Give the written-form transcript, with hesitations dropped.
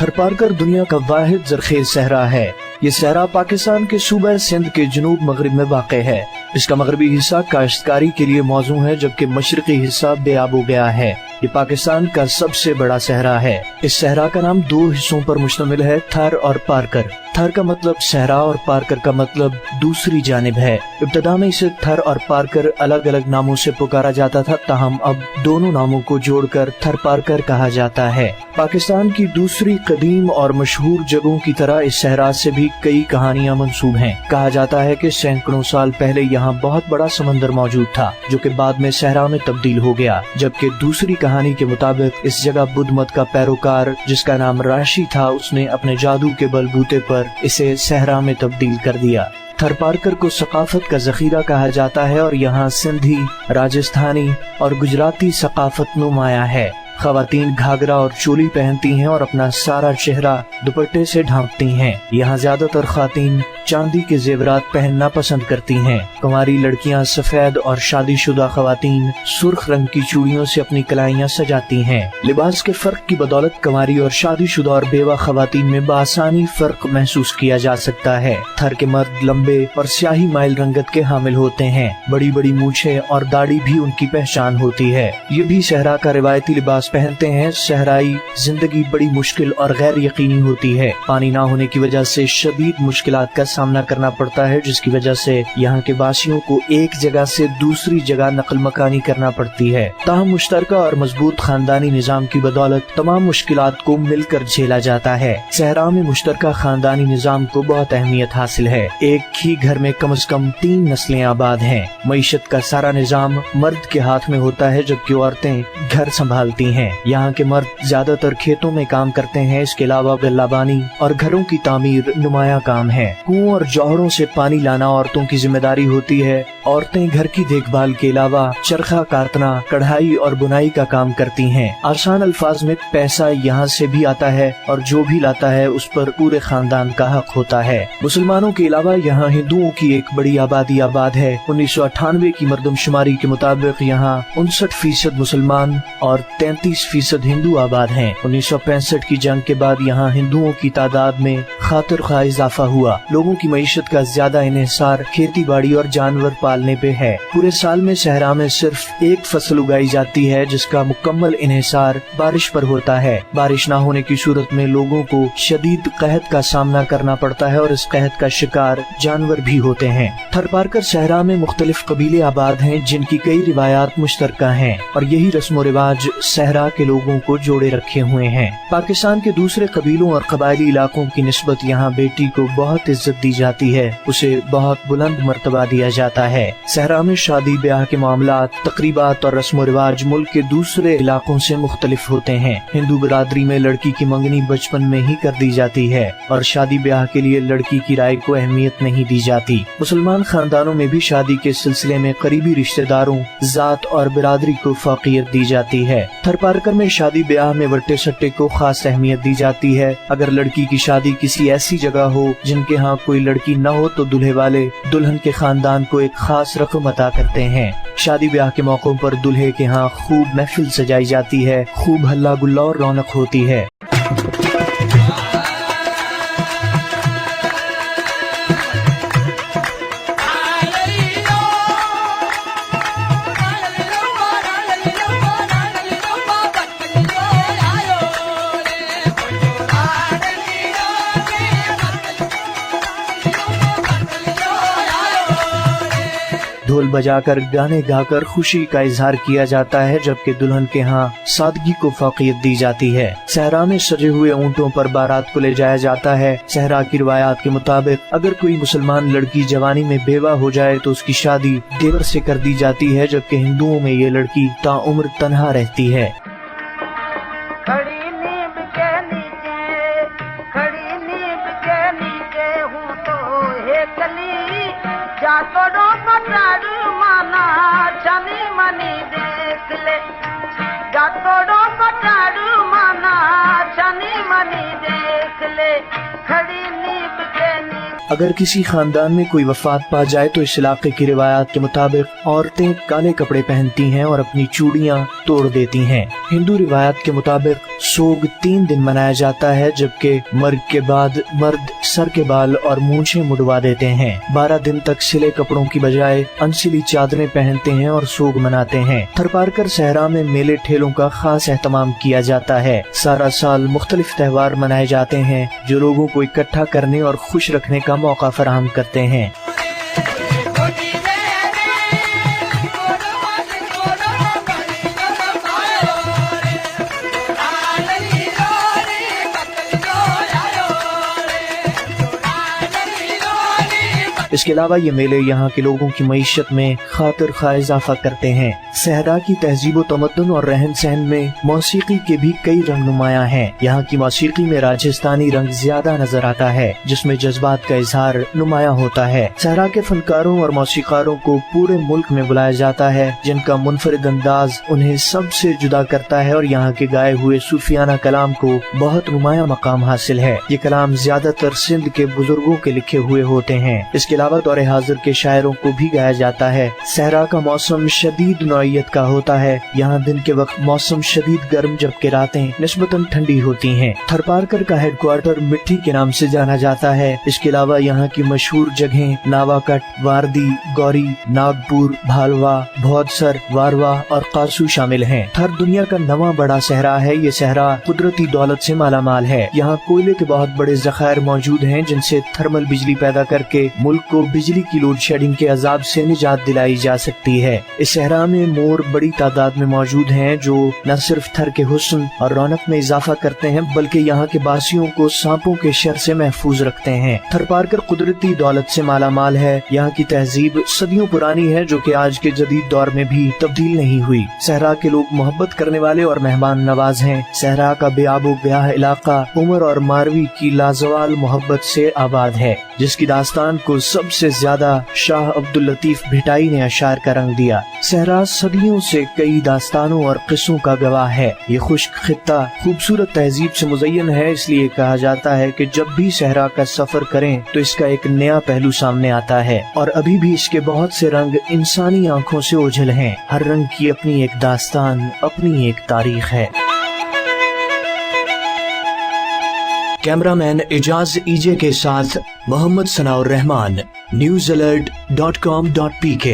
थरपारकर दुनिया का वाहिद ज़रख़ेज़ सहरा है। ये सहरा पाकिस्तान के सूबा सिंध के जनूब मगरिब में वाक़े है। इसका मगरबी हिस्सा काश्तकारी के लिए मौजू है, जबकि मशरक़ी हिस्सा बेआबो गया है। ये पाकिस्तान का सबसे बड़ा सहरा है। इस सहरा का नाम दो हिस्सों पर मुश्तमिल है, थर और पारकर। थर का मतलब सहरा और पारकर का मतलब दूसरी जानिब है। इब्तदा में इसे थर और पारकर अलग अलग नामों से पुकारा जाता था, ताहम अब दोनों नामों को जोड़कर थर पारकर कहा जाता है। पाकिस्तान की दूसरी कदीम और मशहूर जगहों की तरह इस सहरा से भी कई कहानियां मंसूब हैं। कहा जाता है कि सैकड़ों साल पहले यहाँ बहुत बड़ा समंदर मौजूद था, जो कि बाद में सहरा में तब्दील हो गया। जबकि दूसरी कहानी के मुताबिक इस जगह बुद्ध मत का पैरोकार, जिसका नाम राशि था, उसने अपने जादू के बलबूते पर इसे सहरा में तब्दील कर दिया। थरपारकर को सकाफत का जखीरा कहा जाता है और यहाँ सिंधी, राजस्थानी और गुजराती सकाफत नुमाया है। खवातीन घाघरा और चोली पहनती हैं और अपना सारा चेहरा दुपट्टे से ढांकती हैं। यहाँ ज्यादातर खातीन चांदी के जेवरात पहनना पसंद करती हैं। कुंवारी लड़कियाँ सफेद और शादीशुदा खवातीन सुर्ख रंग की चूड़ियों से अपनी कलाइयाँ सजाती हैं। लिबास के फर्क की बदौलत कुंवारी और शादीशुदा और बेवा खवातीन में बासानी फर्क महसूस किया जा सकता है। थर के मर्द लंबे और स्याही माइल रंगत के हामिल होते हैं। बड़ी बड़ी मूछें और दाढ़ी भी उनकी पहचान होती है। ये भी सहरा का रिवायती लिबास पहनते हैं। सहराई जिंदगी बड़ी मुश्किल और गैर यकीनी होती है। पानी ना होने की वजह से शदीद मुश्किलात का सामना करना पड़ता है, जिसकी वजह से यहाँ के वासियों को एक जगह से दूसरी जगह नकल मकानी करना पड़ती है। ताहम मुश्तरका और मजबूत खानदानी निजाम की बदौलत तमाम मुश्किलात को मिलकर झेला जाता है। सहरा में मुश्तरका खानदानी निजाम को बहुत अहमियत हासिल है। एक ही घर में कम से कम 3 नस्लें आबाद हैं। मईशत का सारा निजाम मर्द के हाथ में होता है, जबकि औरतें घर संभालती हैं। यहाँ के मर्द ज्यादातर खेतों में काम करते हैं। इसके अलावा गल्लाबानी और घरों की तामीर नुमाया काम है। कुओं और जौहरों से पानी लाना औरतों की जिम्मेदारी होती है। औरतें घर की देखभाल के अलावा चरखा काटना, कढ़ाई और बुनाई का काम करती हैं। आसान अल्फाज में पैसा यहाँ से भी आता है और जो भी लाता है उस पर पूरे खानदान का हक होता है। मुसलमानों के अलावा यहाँ हिंदुओं की एक बड़ी आबादी आबाद है। 1998 की मरदमशुमारी के मुताबिक यहाँ 59% मुसलमान और 33% हिंदू आबाद हैं। 1965 की जंग के बाद यहाँ हिंदुओं की तादाद में खातिर खा इजाफा हुआ। लोगों की मईशत का ज्यादा इन्हिसार खेती बाड़ी और जानवर पालने पे है। पूरे साल में सहरा में सिर्फ एक फसल उगाई जाती है, जिसका मुकम्मल इन्हिसार बारिश पर होता है। बारिश न होने की सूरत में लोगों को शदीद कहत का सामना करना पड़ता है और इस कहत का शिकार जानवर भी होते हैं। थरपारकर सहरा में मुख्तलिफ कबीले आबाद हैं, जिनकी कई रिवायात मुश्तरका हैं और यही रस्म रिवाज सहरा के लोगों को जोड़े रखे हुए हैं। पाकिस्तान के दूसरे कबीलों और कबायली इलाकों की निस्बत यहाँ बेटी को बहुत इज्जत दी जाती है। उसे बहुत बुलंद मर्तबा दिया जाता है। सहरा में शादी ब्याह के मामलात, तकरीबात और रस्म रिवाज मुल्क के दूसरे इलाकों से मुख्तलिफ होते हैं। हिंदू बिरादरी में लड़की की मंगनी बचपन में ही कर दी जाती है और शादी ब्याह के लिए लड़की की राय को अहमियत नहीं दी जाती। मुसलमान खानदानों में भी शादी के सिलसिले में करीबी रिश्तेदारों, जात और बिरादरी को फाकियत दी जाती है। थरपारकर में शादी ब्याह में वट्टे सट्टे को खास अहमियत दी जाती है। अगर लड़की की शादी किसी ऐसी जगह हो जिनके यहाँ कोई लड़की न हो तो दूल्हे वाले दुल्हन के खानदान को एक खास रकम अता करते हैं। शादी ब्याह के मौकों पर दूल्हे के यहाँ खूब महफिल सजाई जाती है, खूब हल्ला गुल्ला और रौनक होती है। ढोल बजाकर गाने गाकर खुशी का इजहार किया जाता है, जबकि दुल्हन के यहाँ सादगी को फौकियत दी जाती है। सहरा में सजे हुए ऊंटों पर बारात को ले जाया जाता है। सहरा की रिवायात के मुताबिक अगर कोई मुसलमान लड़की जवानी में बेवा हो जाए तो उसकी शादी देवर से कर दी जाती है, जबकि हिंदुओं में ये लड़की ताउम्र तन्हा रहती है। اگر کسی خاندان میں کوئی وفات پا جائے تو اس علاقے کی روایات کے مطابق عورتیں کالے کپڑے پہنتی ہیں اور اپنی چوڑیاں توڑ دیتی ہیں۔ ہندو روایات کے مطابق سوگ 3 دن منایا جاتا ہے، جبکہ مرگ کے بعد مرد سر کے بال اور مونچھیں مڈوا دیتے ہیں۔ 12 دن تک سلے کپڑوں کی بجائے انسلی چادریں پہنتے ہیں اور سوگ مناتے ہیں۔ تھرپارکر صحرا میں میلے ٹھیلوں کا خاص اہتمام کیا جاتا ہے۔ سارا سال مختلف تہوار منائے جاتے ہیں جو لوگوں کو اکٹھا کرنے اور خوش رکھنے کا موقع فراہم کرتے ہیں۔ اس کے علاوہ یہ میلے یہاں کے لوگوں کی معیشت میں خاطر خواہ اضافہ کرتے ہیں۔ صحرا کی تہذیب و تمدن اور رہن سہن میں موسیقی کے بھی کئی رنگ نمایاں ہیں۔ یہاں کی موسیقی میں راجستھانی رنگ زیادہ نظر آتا ہے، جس میں جذبات کا اظہار نمایاں ہوتا ہے۔ صحرا کے فنکاروں اور موسیقاروں کو پورے ملک میں بلایا جاتا ہے، جن کا منفرد انداز انہیں سب سے جدا کرتا ہے، اور یہاں کے گائے ہوئے صوفیانہ کلام کو بہت نمایاں مقام حاصل ہے۔ یہ کلام زیادہ تر سندھ کے بزرگوں کے لکھے ہوئے ہوتے ہیں۔ اس کے علاوہ دور حاضر کے شاعروں کو بھی گایا جاتا ہے۔ صحرا کا موسم شدید نوعیت کا ہوتا ہے۔ یہاں دن کے وقت موسم شدید گرم، جبکہ راتیں نسبتاً ٹھنڈی ہوتی ہیں۔ تھرپارکر کا ہیڈ کوارٹر مٹھی کے نام سے جانا جاتا ہے۔ اس کے علاوہ یہاں کی مشہور جگہیں ناوا کٹ، واردی، گوری، ناگپور، بھالوا، بھودسر، واروا اور قاسو شامل ہیں۔ تھر دنیا کا نواں بڑا صحرا ہے۔ یہ صحرا قدرتی دولت سے مالا مال ہے۔ یہاں کوئلے کے بہت بڑے ذخائر موجود ہیں، جن سے تھرمل بجلی پیدا کر کے ملک کو بجلی کی لوڈ شیڈنگ کے عذاب سے نجات دلائی جا سکتی ہے۔ اس صحرا میں مور بڑی تعداد میں موجود ہیں، جو نہ صرف تھر کے حسن اور رونق میں اضافہ کرتے ہیں، بلکہ یہاں کے باسیوں کو سانپوں کے شر سے محفوظ رکھتے ہیں۔ تھرپارکر قدرتی دولت سے مالا مال ہے۔ یہاں کی تہذیب صدیوں پرانی ہے، جو کہ آج کے جدید دور میں بھی تبدیل نہیں ہوئی۔ صحرا کے لوگ محبت کرنے والے اور مہمان نواز ہیں۔ صحرا کا بے آب و گیاہ علاقہ عمر اور ماروی کی لازوال محبت سے آباد ہے، جس کی داستان کو سب سے زیادہ شاہ عبداللطیف بھٹائی نے اشعار کا رنگ دیا۔ صحرا صدیوں سے کئی داستانوں اور قصوں کا گواہ ہے۔ یہ خشک خطہ خوبصورت تہذیب سے مزین ہے، اس لیے کہا جاتا ہے کہ جب بھی صحرا کا سفر کریں تو اس کا ایک نیا پہلو سامنے آتا ہے، اور ابھی بھی اس کے بہت سے رنگ انسانی آنکھوں سے اوجھل ہیں۔ ہر رنگ کی اپنی ایک داستان، اپنی ایک تاریخ ہے۔ کیمرہ مین اعجاز ایجے کے ساتھ محمد ثناء الرحمان، NewsAlert.com.pk۔